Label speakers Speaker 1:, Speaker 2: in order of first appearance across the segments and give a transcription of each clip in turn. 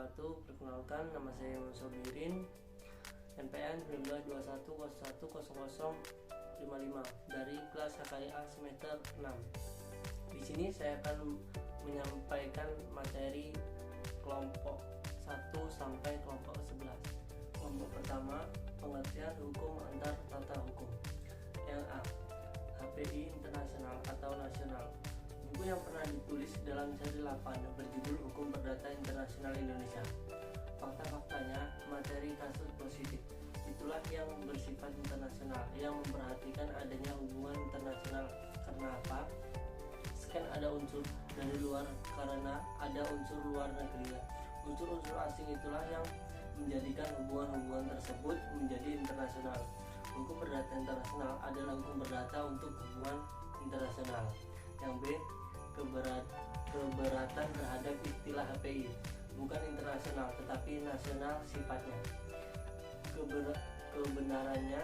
Speaker 1: wabarakatuh. Perkenalkan, nama saya Imam Sobirin, NPM 1921010055 dari kelas HKIA semester 6. Di sini saya akan menyampaikan materi kelompok 1 sampai kelompok 11. Kelompok pertama, pengertian hukum antar tata hukum. Yang A, HPI internasional atau nasional. Buku yang pernah ditulis dalam seri 8 berjudul Hukum Perdata Internasional Indonesia. Fakta-faktanya, materi kasus positif itulah yang bersifat internasional, yang memperhatikan adanya hubungan internasional. Karena apa? Sekian ada unsur dari luar karena ada unsur luar negeri. Unsur-unsur asing itulah yang menjadikan hubungan-hubungan tersebut menjadi internasional. Hukum perdata internasional adalah hukum perdata untuk hubungan internasional. Yang B, keberatan terhadap istilah HPI, bukan internasional tetapi nasional sifatnya. Kebenarannya,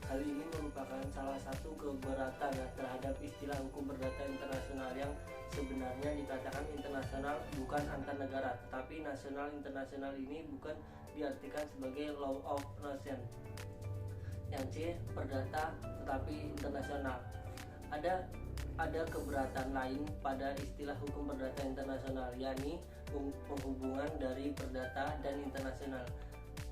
Speaker 1: hal ini merupakan salah satu keberatan terhadap istilah hukum perdata internasional yang sebenarnya dikatakan internasional bukan antar negara, tetapi nasional. Internasional ini bukan diartikan sebagai law of nation. Yang C, perdata tetapi internasional. Ada keberatan lain pada istilah hukum perdata internasional, yakni penghubungan dari perdata dan internasional.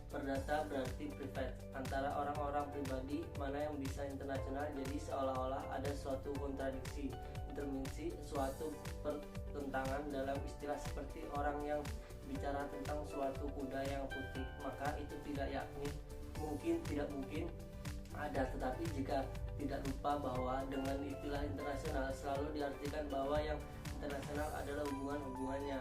Speaker 1: Perdata berarti private, antara orang-orang pribadi, mana yang bisa internasional, jadi seolah-olah ada suatu kontradiksi, intervensi, suatu pertentangan dalam istilah seperti orang yang bicara tentang suatu kuda yang putih, maka itu tidak mungkin ada. Tetapi jika tidak lupa bahwa dengan istilah internasional selalu diartikan bahwa yang internasional adalah hubungan-hubungannya,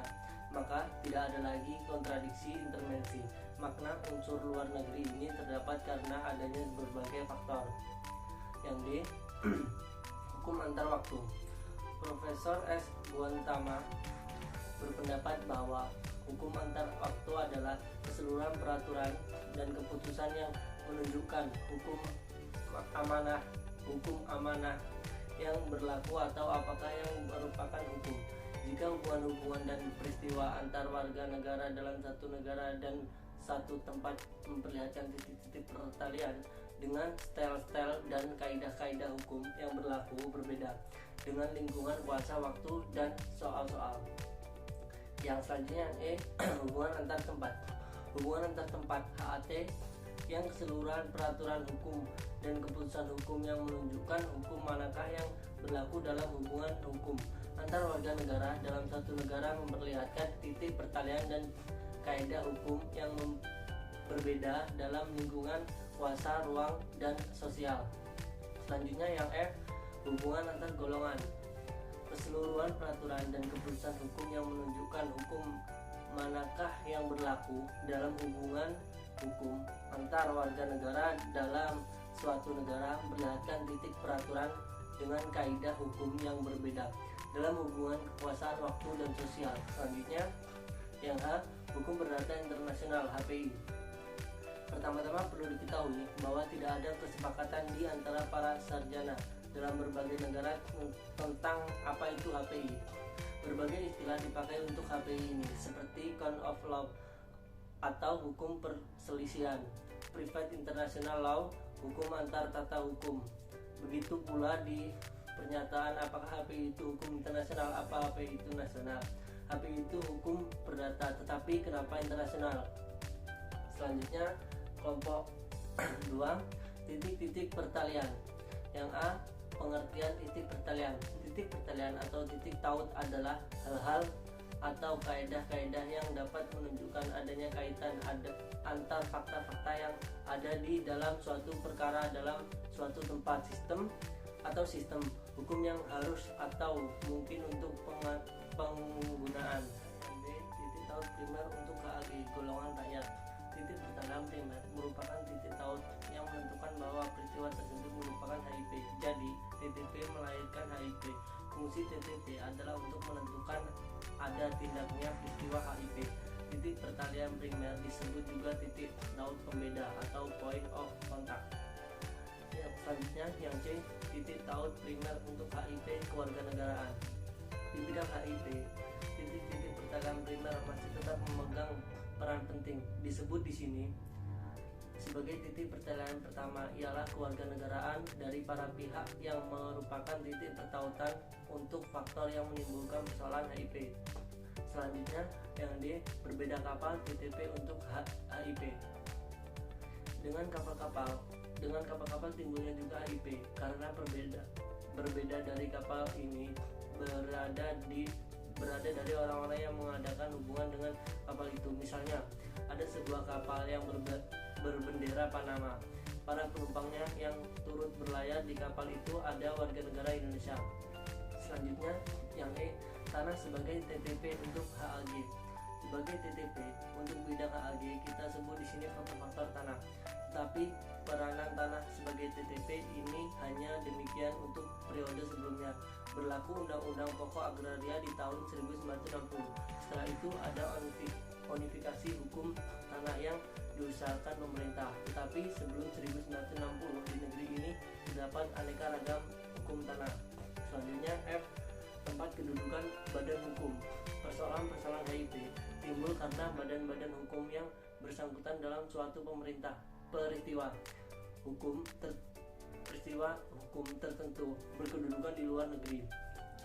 Speaker 1: maka tidak ada lagi kontradiksi intervensi. Makna unsur luar negeri ini terdapat karena adanya berbagai faktor. Yang D, hukum antar waktu. Profesor S. Buantama berpendapat bahwa hukum antar waktu adalah keseluruhan peraturan dan keputusan yang menunjukkan hukum amanah yang berlaku atau apakah yang merupakan hukum. Jika hubungan-hubungan dan peristiwa antar warga negara dalam satu negara dan satu tempat memperlihatkan titik-titik pertalian dengan style-style dan kaidah-kaidah hukum yang berlaku berbeda dengan lingkungan kuasa waktu dan soal-soal. Yang selanjutnya E, hubungan antar tempat. Hubungan antar tempat HAT yang keseluruhan peraturan hukum dan keputusan hukum yang menunjukkan hukum manakah yang berlaku dalam hubungan hukum antar warga negara dalam satu negara, memperlihatkan titik pertalian dan kaidah hukum yang berbeda dalam lingkungan kuasa, ruang, dan sosial. Selanjutnya yang F, hubungan antar golongan. Keseluruhan peraturan dan keputusan hukum yang menunjukkan hukum manakah yang berlaku dalam hubungan hukum antar warga negara dalam suatu negara, memperlihatkan titik peraturan dengan kaidah hukum yang berbeda dalam hubungan kekuasaan, waktu, dan sosial. Selanjutnya yang H, hukum perdata internasional HPI. Pertama-tama perlu diketahui bahwa tidak ada kesepakatan di antara para sarjana dalam berbagai negara tentang apa itu HPI. Berbagai istilah dipakai untuk HPI ini, seperti count of law atau hukum perselisihan, private international law, hukum antar tata hukum. Begitu pula di pernyataan apakah HPI itu hukum internasional, apa HPI itu nasional. HPI itu hukum perdata, tetapi kenapa internasional? Selanjutnya kelompok 2, titik-titik pertalian. Yang A, pengertian titik pertalian. Titik pertalian atau titik taut adalah hal-hal atau kaidah-kaidah yang dapat menunjukkan adanya kaitan antar fakta-fakta yang ada di dalam suatu perkara dalam suatu tempat, sistem hukum yang harus atau mungkin untuk penggunaan. Yang B, titik taut primer untuk KAG, golongan rakyat. Titik pertalian primer merupakan titik taut yang menentukan bahwa peristiwa tersebut merupakan HIP. Jadi, TTP melahirkan HIP. Fungsi TTP adalah untuk menentukan ada tindaknya peristiwa HIP. Titik pertalian primer disebut juga titik taut pembeda atau point of contact. Selanjutnya yang C, titik taut primer untuk HIP kewarganegaraan. Di bidang HIP, titik-titik pertalian primer masih tetap memegang peran penting. Disebut di sini sebagai titik pertalian pertama ialah kewarganegaraan dari para pihak yang merupakan titik pertautan untuk faktor yang menimbulkan persoalan HIP. Selanjutnya yang D, berbeda kapal TTP untuk HIP. Dengan kapal-kapal timbulnya juga HIP karena berbeda dari kapal ini berada dari orang-orang yang mengadakan hubungan dengan kapal itu. Misalnya, ada sebuah kapal yang berbendera Panama. Para penumpangnya yang turut berlayar di kapal itu ada warga negara Indonesia. Selanjutnya, yang E, tanah sebagai TTP untuk HAG. Sebagai TTP untuk bidang HAG kita sebut di sini faktor-faktor tanah. Tetapi peranan tanah sebagai TTP ini hanya demikian untuk periode sebelumnya. Berlaku Undang-Undang Pokok Agraria di tahun 1960. Setelah itu ada unifikasi hukum tanah yang diusahakan pemerintah. Tetapi sebelum 1960 di negeri ini terdapat aneka ragam hukum tanah. Selanjutnya F, tempat kedudukan badan hukum. Persoalan-persoalan HIP timbul karena badan-badan hukum yang bersangkutan dalam suatu peristiwa hukum tertentu berkedudukan di luar negeri.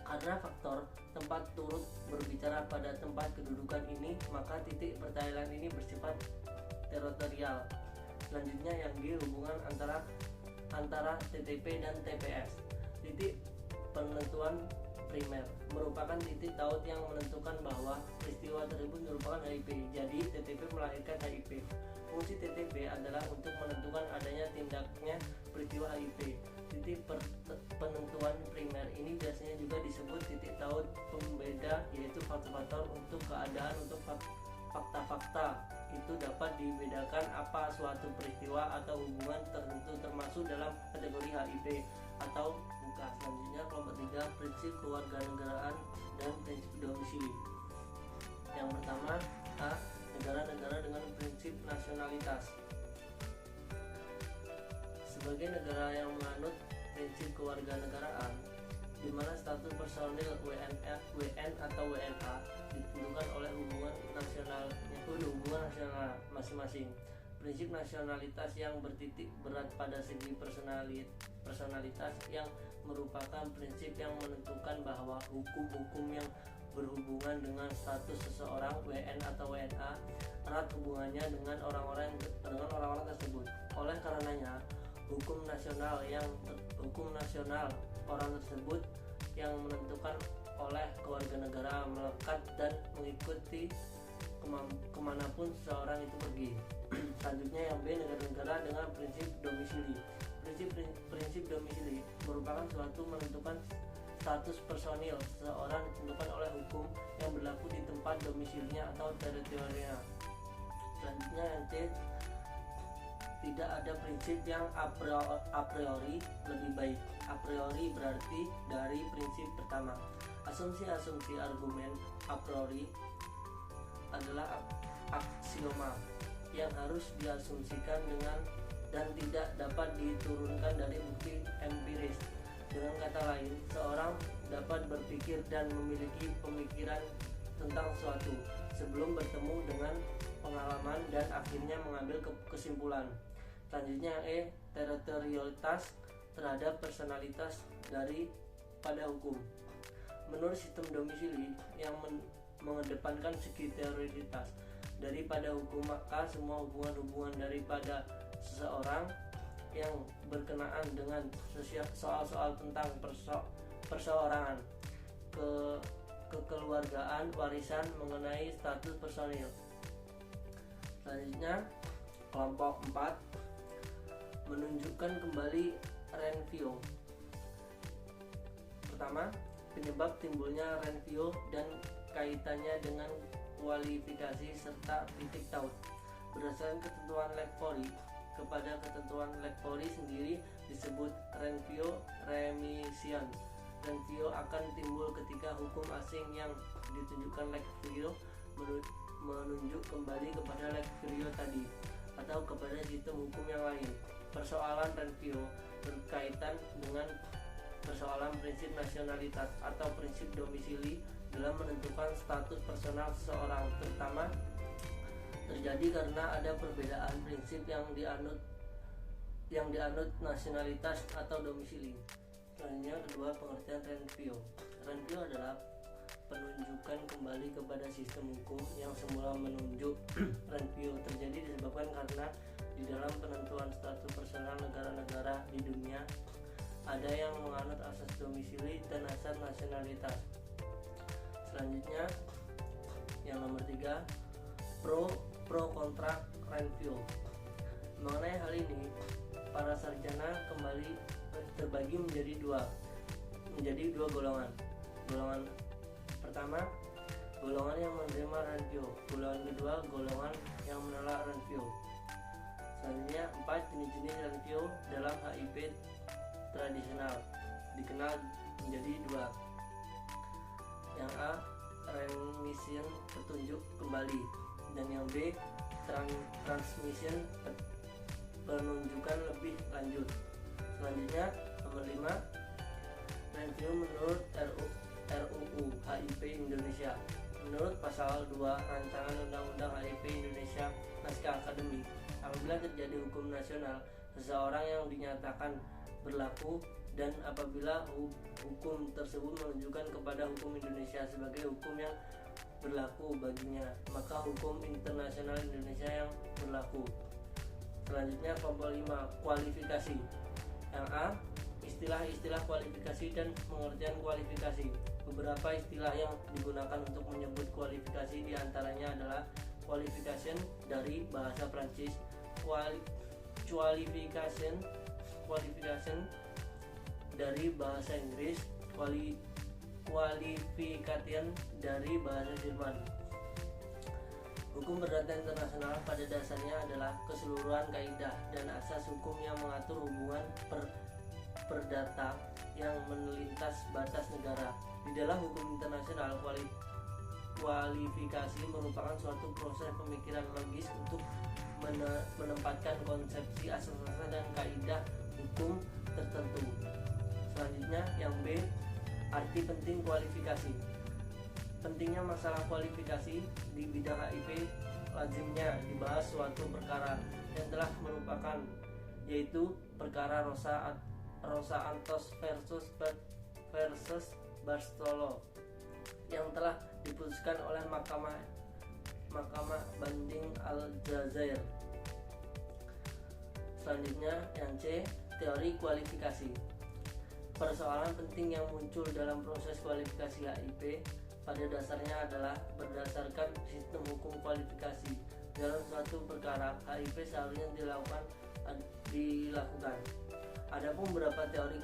Speaker 1: Karena faktor tempat turut berbicara pada tempat kedudukan ini, maka titik pertalian ini bersifat teritorial. Selanjutnya yang G, hubungan antara TTP dan TPS. Titik penentuan primer merupakan titik taut yang menentukan bahwa peristiwa tersebut merupakan HIP. Jadi TTP melahirkan HIP. Fungsi TTP adalah untuk menentukan adanya tindaknya peristiwa HIP. Titik penentuan primer ini biasanya juga disebut titik taut pembeda, yaitu faktor-faktor untuk keadaan untuk fakta-fakta itu dapat dibedakan apa suatu peristiwa atau hubungan tertentu termasuk dalam kategori HIP atau bukan. Selanjutnya kelompok 3, prinsip kewarganegaraan dan prinsip domisili. Yang pertama A, negara-negara dengan prinsip nasionalitas. Sebagai negara yang menganut prinsip kewarganegaraan, di mana status personil WN atau WNA ditentukan oleh hubungan nasional masing-masing. Prinsip nasionalitas yang bertitik berat pada segi personalitas yang merupakan prinsip yang menentukan bahwa hukum-hukum yang berhubungan dengan status seseorang WN atau WNA erat hubungannya dengan orang-orang tersebut. Oleh karenanya, hukum nasional orang tersebut yang menentukan oleh kewarganegaraan melekat dan mengikuti kemanapun seseorang itu pergi. Selanjutnya yang B, negara-negara dengan prinsip domisili. Prinsip domisili merupakan suatu menentukan status personil seseorang ditentukan oleh hukum yang berlaku di tempat domisilinya atau teritorialnya. Selanjutnya yang C, tidak ada prinsip yang a priori lebih baik. A priori berarti dari prinsip pertama. Asumsi-asumsi argumen a priori adalah aksioma yang harus diasumsikan dan tidak dapat diturunkan dari bukti empiris. Dengan kata lain, seorang dapat berpikir dan memiliki pemikiran tentang sesuatu sebelum bertemu dengan pengalaman dan akhirnya mengambil kesimpulan. Selanjutnya E, teritorialitas terhadap personalitas pada hukum. Menurut sistem domisili yang mengedepankan segi teritorialitas daripada hukum, maka semua hubungan daripada seseorang yang berkenaan dengan soal-soal tentang perseorangan, kekeluargaan, warisan mengenai status personil. Selanjutnya kelompok 4, menunjukkan kembali Renvio. Pertama, penyebab timbulnya Renvio dan kaitannya dengan kualifikasi serta titik taut. Berdasarkan ketentuan Lecpori, kepada ketentuan Lecpori sendiri disebut Renvio remission. Renvio akan timbul ketika hukum asing yang ditunjukkan Lecprio menunjuk kembali kepada Lecprio tadi atau kepada sistem hukum yang lain. Persoalan Renvio berkaitan dengan persoalan prinsip nasionalitas atau prinsip domisili dalam menentukan status personal seseorang, terutama terjadi karena ada perbedaan prinsip yang dianut nasionalitas atau domisili. Selanjutnya kedua, pengertian Renvio. Renvio adalah penunjukan kembali kepada sistem hukum yang semula menunjuk. Renvio terjadi disebabkan karena di dalam penentuan status personal negara-negara di dunia ada yang menganut asas domisili dan asas nasionalitas. Selanjutnya yang nomor 3, pro kontra Renvio. Mengenai hal ini, para sarjana kembali terbagi menjadi dua golongan. Golongan pertama, golongan yang menerima Renvio. Golongan kedua, golongan yang menolak Renvio. Selanjutnya 4 jenis-jenis Renvio dalam HIP tradisional dikenal menjadi 2. Yang A, remission petunjuk kembali, dan yang B, transmission penunjukan lebih lanjut. Selanjutnya nomor 5, Renvio menurut RUU HIP Indonesia. Menurut pasal 2 rancangan Undang-Undang HIP Indonesia naskah akademik, apabila terjadi hukum nasional seseorang yang dinyatakan berlaku dan apabila hukum tersebut menunjukkan kepada hukum Indonesia sebagai hukum yang berlaku baginya, maka hukum internasional Indonesia yang berlaku. Selanjutnya kelompok 5, kualifikasi. Yang A, istilah-istilah kualifikasi dan pengertian kualifikasi. Beberapa istilah yang digunakan untuk menyebut kualifikasi diantaranya adalah qualification dari bahasa Prancis, qualification dari bahasa Inggris, qualification dari bahasa Jerman. Hukum perdata internasional pada dasarnya adalah keseluruhan kaidah dan asas hukum yang mengatur hubungan perdata yang melintas batas negara. Di dalam hukum internasional, kualifikasi merupakan suatu proses pemikiran logis untuk menempatkan konsepsi asas-asas dan kaidah hukum tertentu. Selanjutnya yang B, arti penting kualifikasi. Pentingnya masalah kualifikasi di bidang HIP lazimnya dibahas suatu perkara yang telah merupakan, yaitu perkara Rosa Antos versus Bartolo yang telah diputuskan oleh Mahkamah Banding Aljazair. Selanjutnya yang C, teori kualifikasi. Persoalan penting yang muncul dalam proses kualifikasi HIP pada dasarnya adalah berdasarkan sistem hukum kualifikasi. Dalam suatu perkara HIP seharusnya dilakukan. Adapun beberapa teori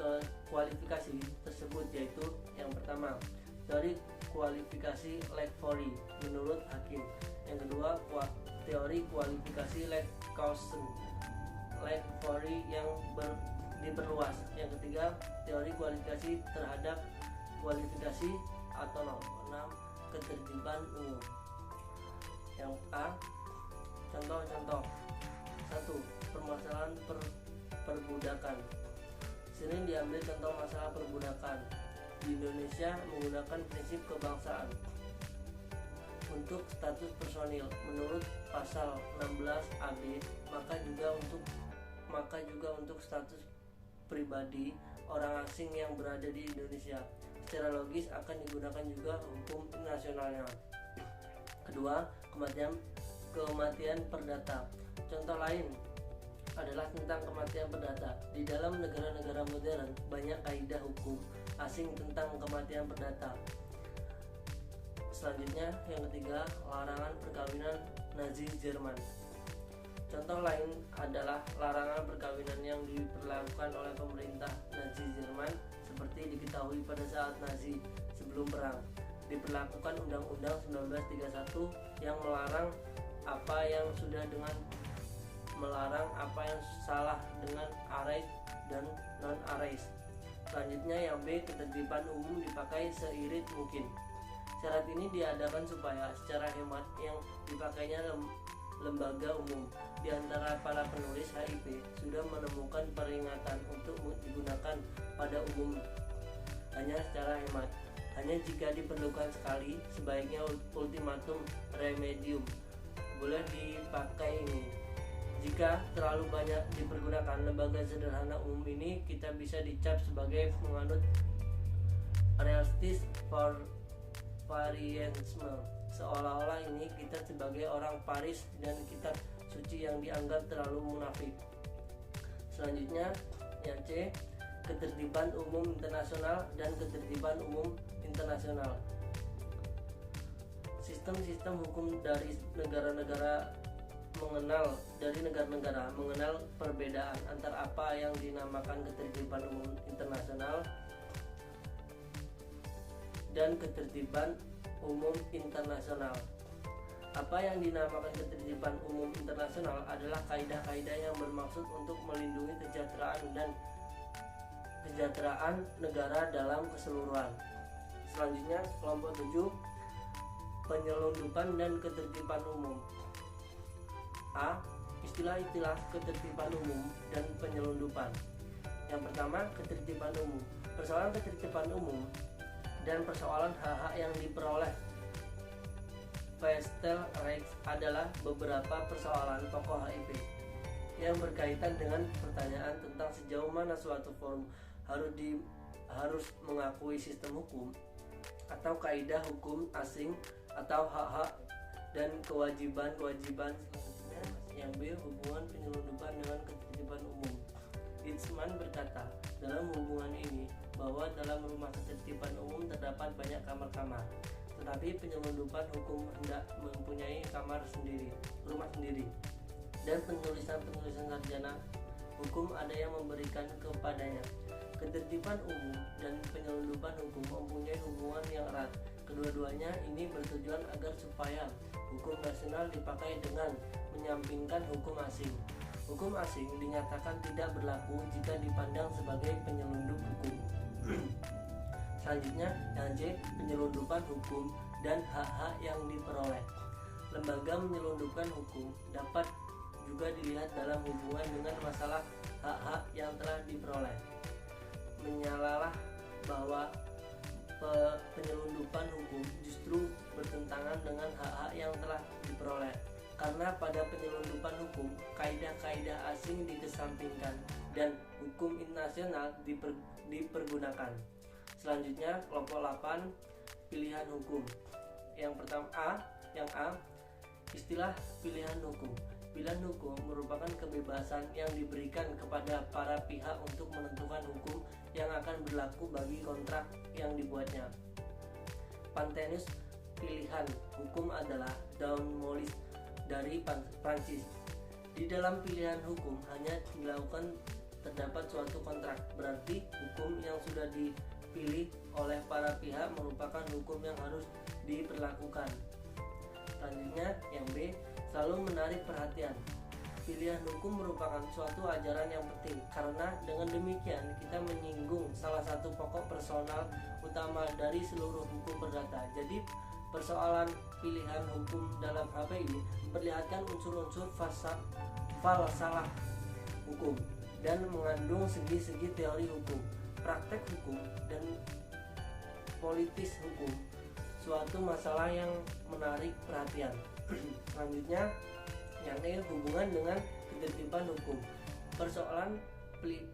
Speaker 1: kualifikasi tersebut, yaitu yang pertama, teori kualifikasi Lake-Fourie menurut hakim. Yang kedua, teori kualifikasi Lake-Fourie yang diperluas. Yang ketiga, teori kualifikasi terhadap kualifikasi atau ketertiban umum. Yang A, contoh-contoh. 1. Permasalahan perbudakan. Sering diambil contoh masalah perbudakan. Di Indonesia menggunakan prinsip kebangsaan untuk status personil menurut pasal 16 AB, maka juga untuk status pribadi orang asing yang berada di Indonesia. Secara logis akan digunakan juga hukum nasionalnya. Kedua, kematian perdata. Contoh lain adalah tentang kematian perdata. Di dalam negara-negara modern banyak kaidah hukum asing tentang kematian perdata. Selanjutnya yang ketiga, larangan perkawinan Nazi Jerman. Contoh lain adalah larangan perkawinan yang diperlakukan oleh pemerintah Nazi Jerman seperti diketahui pada saat Nazi sebelum perang. Diperlakukan Undang-Undang 1931 yang melarang apa yang salah dengan arais dan non-arais. Selanjutnya yang B, ketertiban umum dipakai seirit mungkin. Syarat ini diadakan supaya secara hemat yang dipakainya lembaga umum. Di antara para penulis HIP sudah menemukan peringatan untuk digunakan pada umum hanya secara hemat. Hanya jika diperlukan sekali, sebaiknya ultimatum remedium boleh dipakai ini. Jika terlalu banyak dipergunakan, lembaga sederhana umum ini kita bisa dicap sebagai menganut realistis varianisme, seolah-olah ini kita sebagai orang Paris dan kitab suci yang dianggap terlalu munafik. Selanjutnya yang C, ketertiban umum internasional dan ketertiban umum internasional. Sistem-sistem hukum dari negara-negara mengenal perbedaan antara apa yang dinamakan ketertiban umum internasional dan ketertiban umum internasional. Apa yang dinamakan ketertiban umum internasional adalah kaidah-kaidah yang bermaksud untuk melindungi kesejahteraan negara dalam keseluruhan. Selanjutnya kelompok 7, penyelundupan dan ketertiban umum. A. Istilah-istilah ketertiban umum dan penyelundupan. Yang pertama, ketertiban umum. Persoalan ketertiban umum dan persoalan hak-hak yang diperoleh Vestelrecht adalah beberapa persoalan pokok HIP yang berkaitan dengan pertanyaan tentang sejauh mana suatu forum harus mengakui sistem hukum atau kaidah hukum asing atau hak-hak dan kewajiban-kewajiban. Selanjutnya yang B, hubungan penyelundupan dengan ketertiban umum. Hitzman berkata dalam hubungan ini bahwa dalam rumah ketertiban umum terdapat banyak kamar-kamar, tetapi penyelundupan hukum hendak mempunyai rumah sendiri, dan penulisan-penulisan sarjana hukum ada yang memberikan kepadanya. Ketertiban umum dan penyelundupan hukum mempunyai hubungan yang erat. Kedua-duanya ini bertujuan agar supaya hukum nasional dipakai dengan menyampingkan hukum asing. Hukum asing dinyatakan tidak berlaku jika dipandang sebagai penyelundup hukum. Selanjutnya yang C, penyelundupan hukum dan hak-hak yang diperoleh. Lembaga menyelundupkan hukum dapat juga dilihat dalam hubungan dengan masalah hak-hak yang telah diperoleh. Menyalalah bahwa penyelundupan hukum justru bertentangan dengan hak-hak yang telah diperoleh, karena pada penyelundupan hukum kaidah-kaidah asing dikesampingkan dan hukum internasional dipergunakan. Selanjutnya kelompok 8, pilihan hukum. Yang pertama yang A, istilah pilihan hukum. Pilihan hukum merupakan kebebasan yang diberikan kepada para pihak untuk menentukan hukum yang akan berlaku bagi kontrak yang dibuatnya. Pantenius pilihan hukum adalah Daunmolis dari Prancis. Di dalam pilihan hukum hanya dilakukan terdapat suatu kontrak, berarti hukum yang sudah dipilih oleh para pihak merupakan hukum yang harus diperlakukan. Selanjutnya yang B, selalu menarik perhatian. Pilihan hukum merupakan suatu ajaran yang penting, karena dengan demikian kita menyinggung salah satu pokok personal utama dari seluruh hukum perdata. Jadi persoalan pilihan hukum dalam HPI memperlihatkan unsur-unsur falsalah hukum dan mengandung segi-segi teori hukum, praktek hukum, dan politis hukum, suatu masalah yang menarik perhatian. Selanjutnya yang E, hubungan dengan ketertiban hukum. Persoalan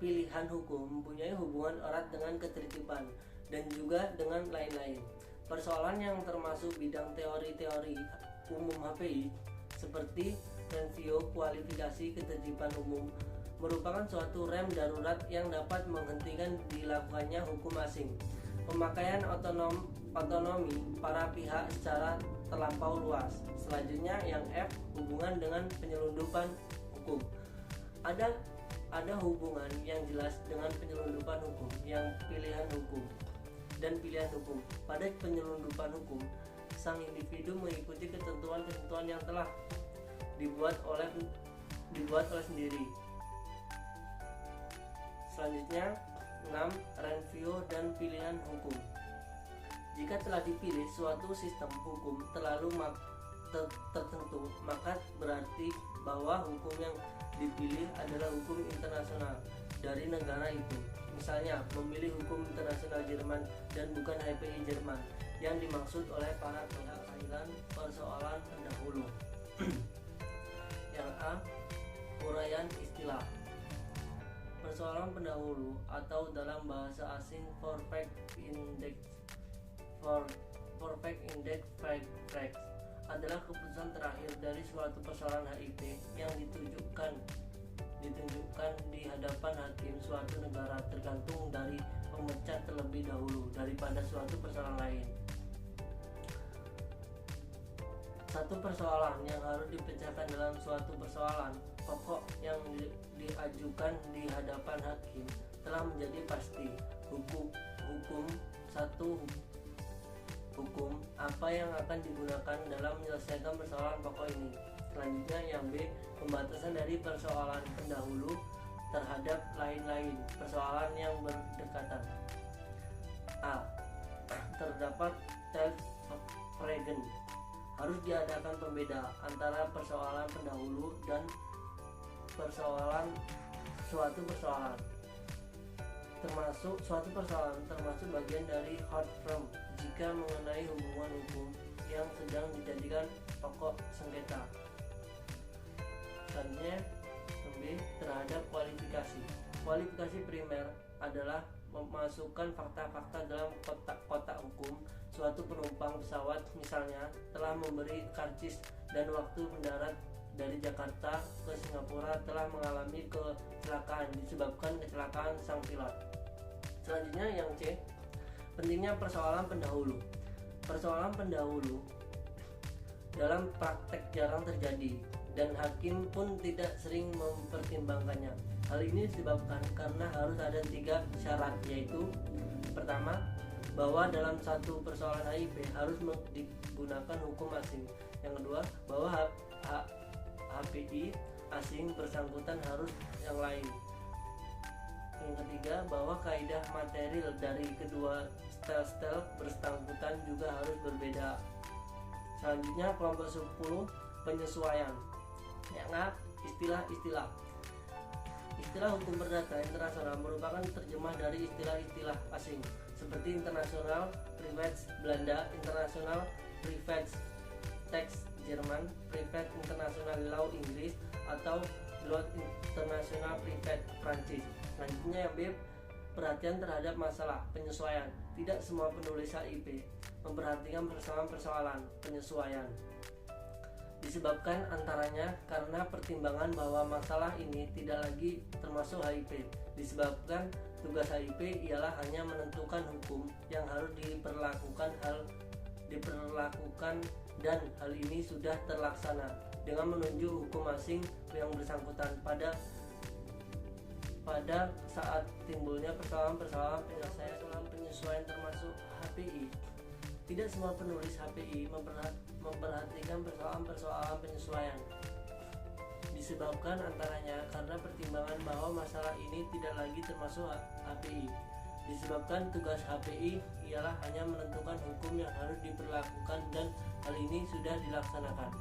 Speaker 1: pilihan hukum mempunyai hubungan erat dengan ketertiban dan juga dengan lain-lain. Persoalan yang termasuk bidang teori-teori umum HPI seperti review kualifikasi ketertiban umum merupakan suatu rem darurat yang dapat menghentikan dilakukannya hukum asing. Pemakaian otonomi para pihak secara terlampau luas. Selanjutnya yang F, hubungan dengan penyelundupan hukum. Ada hubungan yang jelas dengan penyelundupan hukum, yang pilihan hukum dan pilihan hukum. Pada penyelundupan hukum, sang individu mengikuti ketentuan-ketentuan yang telah dibuat oleh sendiri. Selanjutnya 6, review dan pilihan hukum. Jika telah dipilih suatu sistem hukum terlalu tertentu, maka berarti bahwa hukum yang dipilih adalah hukum internasional dari negara itu. Misalnya, memilih hukum internasional Jerman dan bukan HPI Jerman yang dimaksud oleh para pihak persoalan pendahulu. Yang A. Uraian istilah. Persoalan pendahulu atau dalam bahasa asing Perfect Index Facts adalah keputusan terakhir dari suatu persoalan HIP yang ditunjukkan di hadapan hakim suatu negara tergantung dari pemecah terlebih dahulu daripada suatu persoalan lain. Satu persoalan yang harus dipecahkan dalam suatu persoalan pokok yang diajukan di hadapan hakim telah menjadi pasti. Hukum apa yang akan digunakan dalam menyelesaikan persoalan pokok ini. Selanjutnya yang B. Pembatasan dari persoalan pendahulu terhadap lain-lain persoalan yang berdekatan. A. Terdapat Telfragen. Harus diadakan pembeda antara persoalan pendahulu dan suatu persoalan termasuk bagian dari hard form jika mengenai hubungan hukum yang sedang dijadikan pokok sengketa. Selanjutnya B. Terhadap kualifikasi primer adalah memasukkan fakta-fakta dalam kotak hukum. Suatu penumpang pesawat misalnya telah memberi karcis dan waktu mendarat dari Jakarta ke Singapura telah mengalami kecelakaan disebabkan kecelakaan sang pilot. Selanjutnya yang C. Pentingnya persoalan pendahulu. Persoalan pendahulu dalam praktek jarang terjadi dan hakim pun tidak sering mempertimbangkannya. Hal ini disebabkan karena harus ada 3 syarat, yaitu pertama, bahwa dalam satu persoalan HIP harus digunakan hukum asing. Yang kedua, bahwa HPI asing bersangkutan harus yang lain. Yang ketiga, bahwa kaidah material dari kedua stel bersangkutan juga harus berbeda. Selanjutnya kelompok 10, penyesuaian. Yang A. Istilah-istilah. Istilah hukum perdata internasional merupakan terjemah dari istilah-istilah asing seperti international privates Belanda, international privates tax Jerman, private international law Inggris, atau law international private Prancis. Selanjutnya yang B. Perhatian terhadap masalah penyesuaian. Tidak semua penulis HIP memperhatikan persoalan-persoalan penyesuaian. Disebabkan antaranya karena pertimbangan bahwa masalah ini tidak lagi termasuk HIP. Disebabkan tugas HIP ialah hanya menentukan hukum yang harus diperlakukan dan hal ini sudah terlaksana dengan menunjuk hukum asing yang bersangkutan pada saat timbulnya persoalan-persoalan penyesuaian termasuk HPI. Tidak semua penulis HPI memperhatikan persoalan-persoalan penyesuaian. Disebabkan antaranya karena pertimbangan bahwa masalah ini tidak lagi termasuk HPI. Disebabkan tugas HPI ialah hanya menentukan hukum yang harus diberlakukan dan hal ini sudah dilaksanakan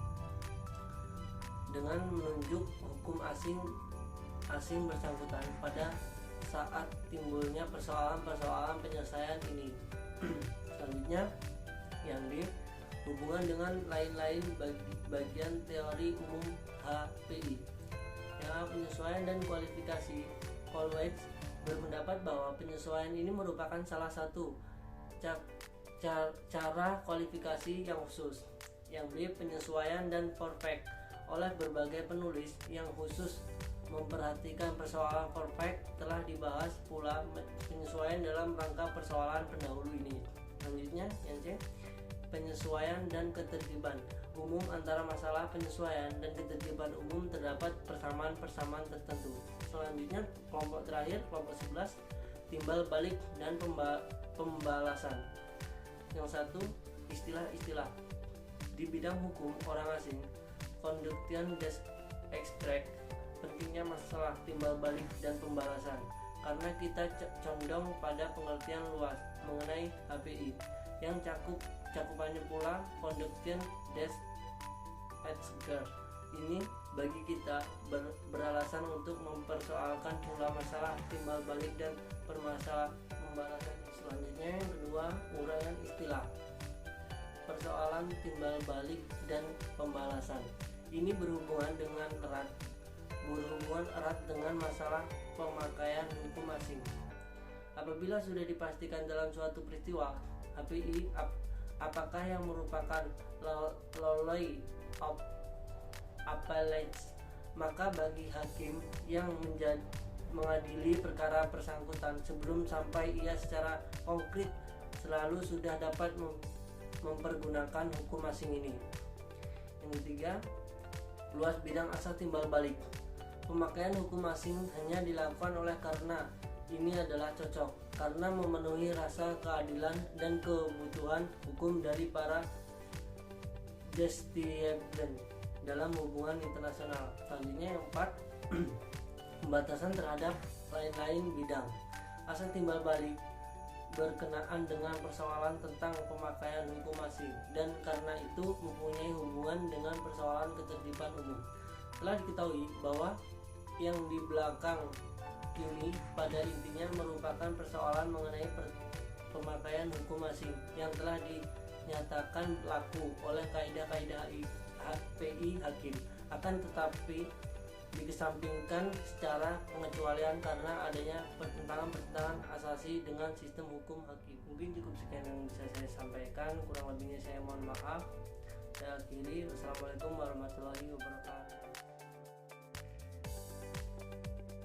Speaker 1: dengan menunjuk hukum asing bersangkutan pada saat timbulnya persoalan-persoalan penyelesaian ini. Selanjutnya yang D. Hubungan dengan lain-lain bagian teori umum HPI. Yang A. Penyesuaian dan kualifikasi. Colwell berpendapat bahwa penyesuaian ini merupakan salah satu cara kualifikasi yang khusus. Yang B. Penyesuaian dan perfect. Oleh berbagai penulis yang khusus memperhatikan persoalan perfect telah dibahas pula penyesuaian dalam rangka persoalan pendahulu ini. Selanjutnya yang C. Penyesuaian dan ketertiban umum. Antara masalah penyesuaian dan ketertiban umum terdapat persamaan-persamaan tertentu. Selanjutnya kelompok terakhir, kelompok 11, timbal balik dan pembalasan. Yang satu, istilah-istilah. Di bidang hukum orang asing, Conduction des Extract, pentingnya masalah timbal balik dan pembalasan karena kita condong pada pengertian luas mengenai HPI yang cakupannya pula Conduction des Extract. Ini bagi kita beralasan untuk mempersoalkan pula masalah timbal balik dan permasalahan pembalasan. Selanjutnya yang kedua, uraian istilah. Persoalan timbal balik dan pembalasan ini berhubungan erat dengan masalah pemakaian hukum asing. Apabila sudah dipastikan dalam suatu peristiwa HPI apakah yang merupakan loloi of appellate, maka bagi hakim yang mengadili perkara bersangkutan sebelum sampai ia secara konkret selalu sudah dapat mempergunakan hukum asing ini. Yang ketiga, luas bidang asal timbal balik. Pemakaian hukum asing hanya dilakukan oleh karena ini adalah cocok, karena memenuhi rasa keadilan dan kebutuhan hukum dari para justiciable dalam hubungan internasional. Selanjutnya yang keempat, pembatasan terhadap lain-lain bidang. Asal timbal balik berkenaan dengan persoalan tentang pemakaian hukum asing dan karena itu mempunyai hubungan dengan persoalan ketertiban umum. Telah diketahui bahwa yang di belakang ini pada intinya merupakan persoalan mengenai pemakaian hukum asing yang telah dinyatakan berlaku oleh kaidah-kaidah HPI hakim, akan tetapi dikesampingkan secara pengecualian karena adanya pertentangan asasi dengan sistem hukum hakim. Mungkin cukup sekian yang bisa saya sampaikan, kurang lebihnya saya mohon maaf. Saya akhiri. Wassalamualaikum warahmatullahi wabarakatuh.